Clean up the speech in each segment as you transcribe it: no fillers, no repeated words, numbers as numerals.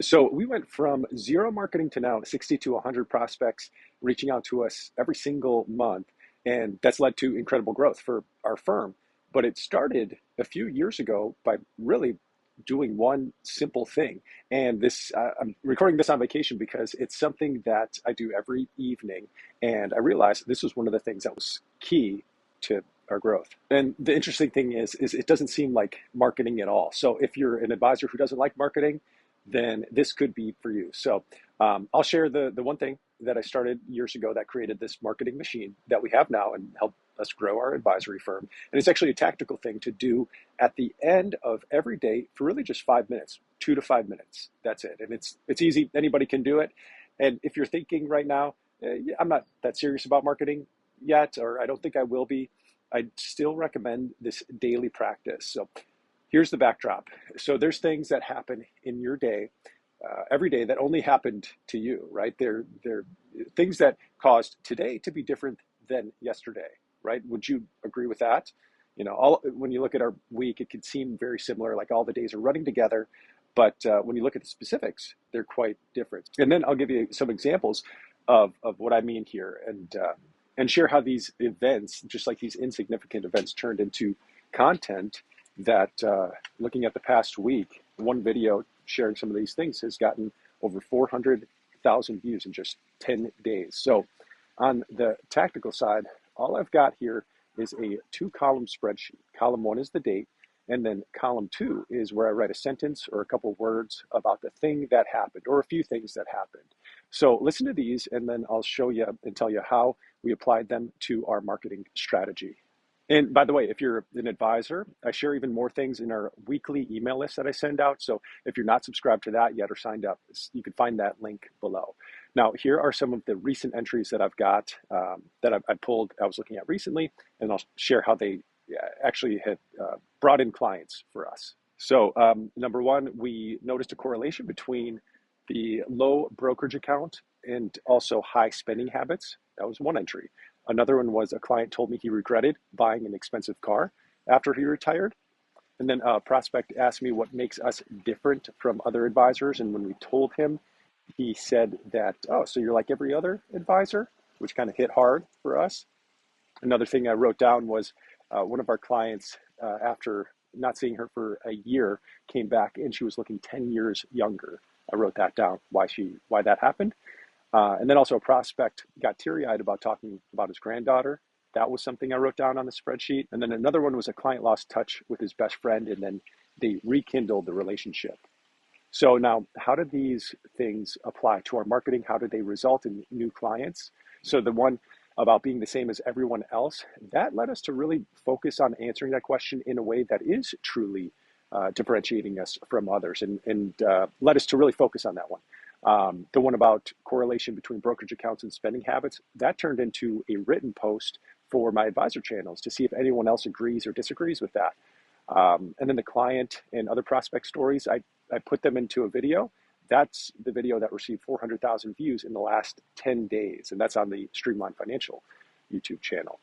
So we went from zero marketing to now 60 to 100 prospects reaching out to us every single month. And that's led to incredible growth for our firm. But it started a few years ago by really doing one simple thing. And I'm recording this on vacation because it's something that I do every evening. And I realized this was one of the things that was key to our growth. And the interesting thing is it doesn't seem like marketing at all. So if you're an advisor who doesn't like marketing, then this could be for you. So I'll share the one thing that I started years ago that created this marketing machine that we have now and helped us grow our advisory firm. And it's actually a tactical thing to do at the end of every day for really just 5 minutes, 2 to 5 minutes. That's it. And it's easy. Anybody can do it. And if you're thinking right now, yeah, I'm not that serious about marketing yet, or I don't think I will be, I'd still recommend this daily practice. So here's the backdrop. So there's things that happen in your day, every day that only happened to you, right? They're things that caused today to be different than yesterday, right? Would you agree with that? When you look at our week, it can seem very similar, like all the days are running together. But when you look at the specifics, they're quite different. And then I'll give you some examples of what I mean here and share how these events, just like these insignificant events, turned into content that looking at the past week, one video sharing some of these things has gotten over 400,000 views in just 10 days. So on the tactical side, all I've got here is a 2-column spreadsheet. Column 1 is the date, and then column 2 is where I write a sentence or a couple words about the thing that happened or a few things that happened. So listen to these, and then I'll show you and tell you how we applied them to our marketing strategy. And by the way, if you're an advisor, I share even more things in our weekly email list that I send out. So if you're not subscribed to that yet or signed up, you can find that link below. Now, here are some of the recent entries that I've got that I pulled, I was looking at recently, and I'll share how they actually had brought in clients for us. So number one, we noticed a correlation between the low brokerage account and also high spending habits. That was one entry. Another one was a client told me he regretted buying an expensive car after he retired. And then a prospect asked me what makes us different from other advisors. And when we told him, he said that, oh, so you're like every other advisor, which kind of hit hard for us. Another thing I wrote down was one of our clients, after not seeing her for a year, came back and she was looking 10 years younger. I wrote that down, why that happened. And then also a prospect got teary-eyed about talking about his granddaughter. That was something I wrote down on the spreadsheet. And then another one was a client lost touch with his best friend and then they rekindled the relationship. So now, how did these things apply to our marketing? How did they result in new clients? So the one about being the same as everyone else, that led us to really focus on answering that question in a way that is truly differentiating us from others and led us to really focus on that one. The one about correlation between brokerage accounts and spending habits, that turned into a written post for my advisor channels to see if anyone else agrees or disagrees with that. And then the client and other prospect stories, I put them into a video. That's the video that received 400,000 views in the last 10 days. And that's on the Streamline Financial YouTube channel.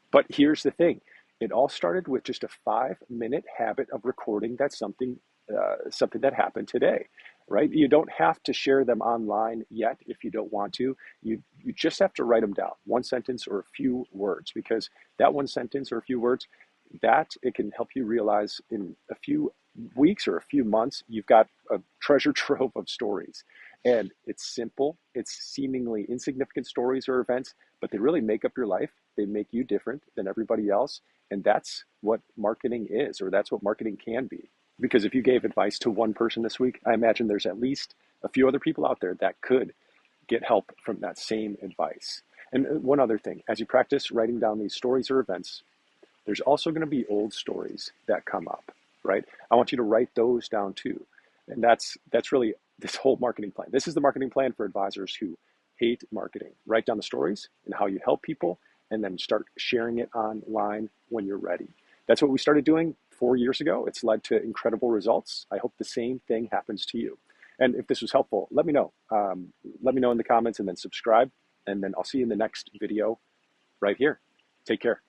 But here's the thing. It all started with just a 5-minute habit of recording something that happened today, right? You don't have to share them online yet if you don't want to. You just have to write them down, one sentence or a few words, because that one sentence or a few words, that it can help you realize in a few weeks or a few months, you've got a treasure trove of stories. And it's simple. It's seemingly insignificant stories or events, but they really make up your life. They make you different than everybody else. And that's what marketing is, or that's what marketing can be. Because if you gave advice to one person this week, I imagine there's at least a few other people out there that could get help from that same advice. And one other thing, as you practice writing down these stories or events, there's also going to be old stories that come up, right? I want you to write those down too. And that's really this whole marketing plan. This is the marketing plan for advisors who hate marketing. Write down the stories and how you help people, and then start sharing it online when you're ready. That's what we started doing 4 years ago. It's led to incredible results. I hope the same thing happens to you. And if this was helpful, let me know. Let me know in the comments and then subscribe. And then I'll see you in the next video right here. Take care.